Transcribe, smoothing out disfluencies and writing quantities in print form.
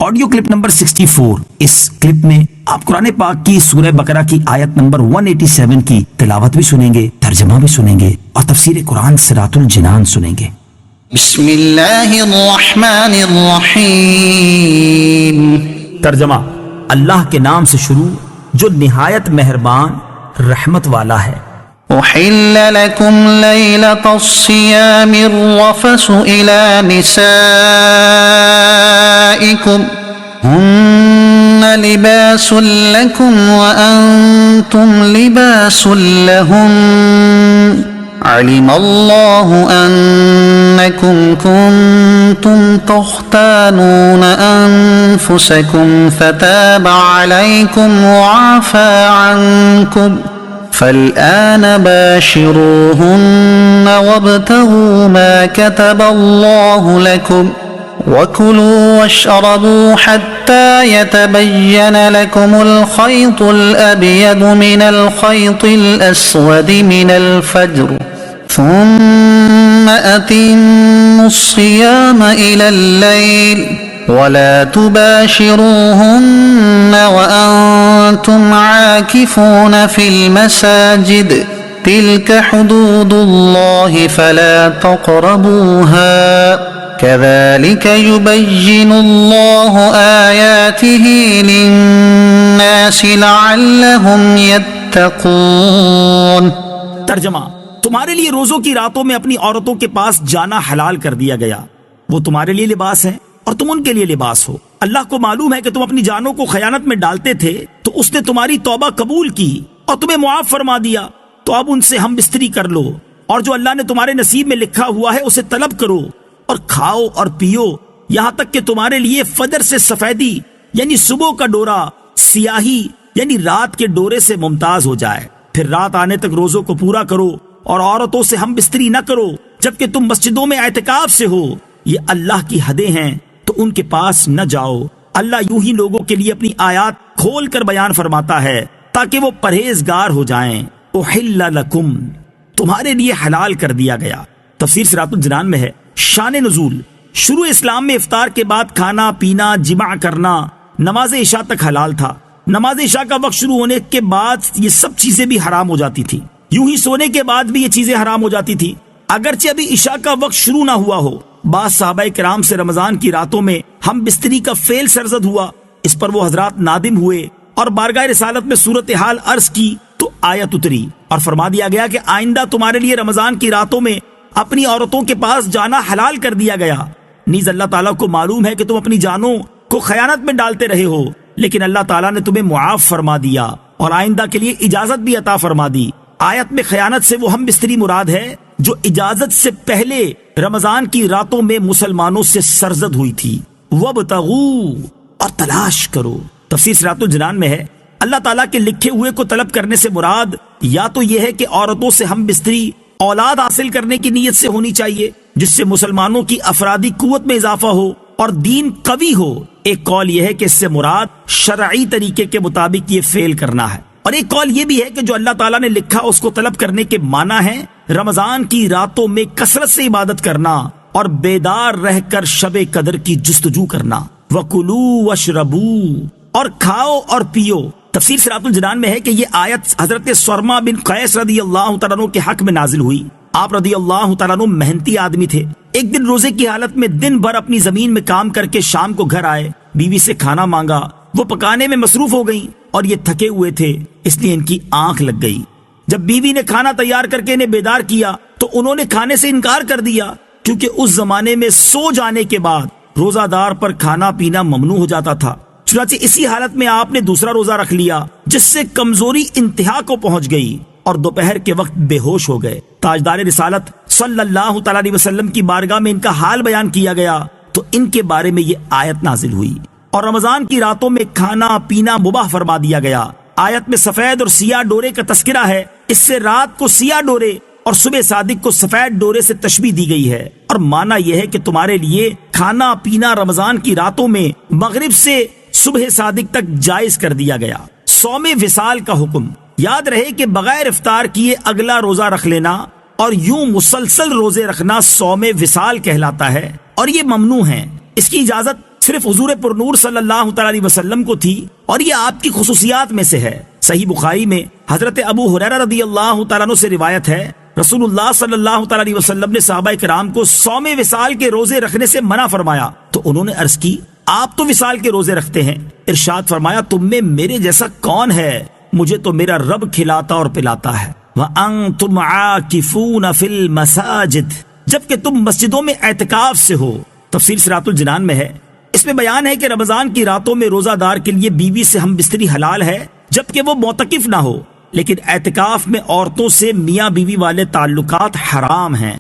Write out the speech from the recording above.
Audio clip number 64۔ اس clip میں آپ قرآن پاک کی سورہ بقرہ کی آیت نمبر 187 کی تلاوت بھی سنیں گے، ترجمہ بھی سنیں گے اور تفسیر قرآن صراط الجنان سنیں گے۔ بسم اللہ الرحمن الرحیم۔ ترجمہ: اللہ کے نام سے شروع جو نہایت مہربان رحمت والا ہے۔ احل لکم لیلۃ الصیام الرفث الی نسائکم ہن لباس لکم وانتم لباس لہن علم اللہ انکم کنتم تختانون انفسکم فتاب علیکم وعفا عنکم فالآن باشروهن وابتغوا ما كتب الله لكم وكلوا واشربوا حتى يتبين لكم الخيط الأبيض من الخيط الأسود من الفجر ثم أتموا الصيام إلى الليل ولا تباشروهن وأنتم عاكفون في المساجد تلك حدود الله فلا تقربوها كذلك يبين الله آياته للناس لعلهم يتقون۔ ترجمہ: تمہارے لیے روزوں کی راتوں میں اپنی عورتوں کے پاس جانا حلال کر دیا گیا، وہ تمہارے لیے لباس ہے اور تم ان کے لیے لباس ہو۔ اللہ کو معلوم ہے کہ تم اپنی جانوں کو خیانت میں ڈالتے تھے، تو اس نے تمہاری توبہ قبول کی اور تمہیں معاف فرما دیا، تو اب ان سے ہم بستری کر لو، اور جو اللہ نے تمہارے نصیب میں لکھا ہوا ہے اسے طلب کرو، اور کھاؤ اور پیو یہاں تک کہ تمہارے لیے فجر سے سفیدی یعنی صبح کا ڈورا سیاہی یعنی رات کے ڈورے سے ممتاز ہو جائے، پھر رات آنے تک روزوں کو پورا کرو اور عورتوں سے ہم بستری نہ کرو جبکہ تم مسجدوں میں اعتکاف سے ہو، یہ اللہ کی حدیں ہیں تو ان کے پاس نہ جاؤ۔ اللہ یوں ہی لوگوں کے لیے اپنی آیات کھول کر بیان فرماتا ہے تاکہ وہ پرہیزگار ہو جائیں۔ احل لکم، تمہارے لیے حلال کر دیا گیا۔ تفسیر صراط الجنان میں ہے شان نزول: شروع اسلام میں افطار کے بعد کھانا پینا جماع کرنا نماز عشاء تک حلال تھا۔ نماز عشاء کا وقت شروع ہونے کے بعد یہ سب چیزیں بھی حرام ہو جاتی تھی، یوں ہی سونے کے بعد بھی یہ چیزیں حرام ہو جاتی تھی اگرچہ ابھی عشاء کا وقت شروع نہ ہوا ہو۔ بعض صحابہ کرام سے رمضان کی راتوں میں ہم بستری کا فعل سرزد ہوا، اس پر وہ حضرات نادم ہوئے اور بارگاہ رسالت میں صورتحال عرض کی تو آیت اتری اور فرما دیا گیا کہ آئندہ تمہارے لیے رمضان کی راتوں میں اپنی عورتوں کے پاس جانا حلال کر دیا گیا۔ نیز اللہ تعالیٰ کو معلوم ہے کہ تم اپنی جانوں کو خیانت میں ڈالتے رہے ہو، لیکن اللہ تعالیٰ نے تمہیں معاف فرما دیا اور آئندہ کے لیے اجازت بھی عطا فرما دی۔ آیت میں خیانت سے وہ ہم بستری مراد ہے جو اجازت سے پہلے رمضان کی راتوں میں مسلمانوں سے سرزد ہوئی تھی۔ وَابْتَغُوا، اور تلاش کرو۔ تفسیر صراط الجنان میں ہے اللہ تعالیٰ کے لکھے ہوئے کو طلب کرنے سے مراد یا تو یہ ہے کہ عورتوں سے ہم بستری اولاد حاصل کرنے کی نیت سے ہونی چاہیے جس سے مسلمانوں کی افرادی قوت میں اضافہ ہو اور دین قوی ہو۔ ایک قول یہ ہے کہ اس سے مراد شرعی طریقے کے مطابق یہ فعل کرنا ہے، اور ایک قول یہ بھی ہے کہ جو اللہ تعالیٰ نے لکھا اس کو طلب کرنے کے معنی ہے رمضان کی راتوں میں کثرت سے عبادت کرنا اور بیدار رہ کر شب قدر کی جستجو کرنا۔ وَكُلُوا وَاشْرَبُوا، اور کھاؤ اور پیو۔ تفسیر صراط الجنان میں ہے کہ یہ آیت حضرت سرما بن قیس رضی اللہ تعالیٰ عنہ کے حق میں نازل ہوئی۔ آپ رضی اللہ تعالیٰ عنہ محنتی آدمی تھے۔ ایک دن روزے کی حالت میں دن بھر اپنی زمین میں کام کر کے شام کو گھر آئے، بیوی سے کھانا مانگا، وہ پکانے میں مصروف ہو گئیں اور یہ تھکے ہوئے تھے اس لیے ان کی آنکھ لگ گئی۔ جب بیوی نے کھانا تیار کر کے انہیں بیدار کیا تو انہوں نے کھانے سے انکار کر دیا، کیونکہ اس زمانے میں سو جانے کے بعد روزہ دار پر کھانا پینا ممنوع ہو جاتا تھا۔ چنانچہ اسی حالت میں آپ نے دوسرا روزہ رکھ لیا جس سے کمزوری انتہا کو پہنچ گئی اور دوپہر کے وقت بے ہوش ہو گئے۔ تاجدار رسالت صلی اللہ تعالی علیہ وسلم کی بارگاہ میں ان کا حال بیان کیا گیا تو ان کے بارے میں یہ آیت نازل ہوئی اور رمضان کی راتوں میں کھانا پینا مباح فرما دیا گیا۔ آیت میں سفید اور سیاہ ڈورے کا تذکرہ ہے، اس سے رات کو سیاہ ڈورے اور صبح صادق کو سفید ڈورے سے تشبیہ دی گئی ہے، اور معنی یہ ہے کہ تمہارے لیے کھانا پینا رمضان کی راتوں میں مغرب سے صبح صادق تک جائز کر دیا گیا۔ صوم وصال کا حکم: یاد رہے کہ بغیر افطار کیے اگلا روزہ رکھ لینا اور یوں مسلسل روزے رکھنا صوم وصال کہلاتا ہے اور یہ ممنوع ہے۔ اس کی اجازت صرف حضور پرنور صلی اللہ تعالی علیہ وسلم کو تھی، اور یہ آپ کی خصوصیات میں سے ہے۔ صحیح بخاری میں حضرت ابو ہریرہ رضی اللہ تعالیٰ عنہ سے روایت ہے، رسول اللہ صلی اللہ تعالی علیہ وسلم نے صحابہ کرام کو صوم وصال کے روزے رکھنے سے منع فرمایا، تو انہوں نے عرض کی آپ تو وصال کے روزے رکھتے ہیں۔ ارشاد فرمایا تم میں میرے جیسا کون ہے، مجھے تو میرا رب کھلاتا اور پلاتا ہے۔ وَأَنْتُمْ عَاكِفُونَ فِي الْمَسَاجِدِ، جبکہ تم مسجدوں میں اعتکاف سے ہو۔ تفسیر صراط الجنان میں ہے، اس میں بیان ہے کہ رمضان کی راتوں میں روزہ دار کے لیے بیوی سے ہم بستری حلال ہے جبکہ وہ معتکف نہ ہو، لیکن اعتکاف میں عورتوں سے میاں بیوی والے تعلقات حرام ہیں۔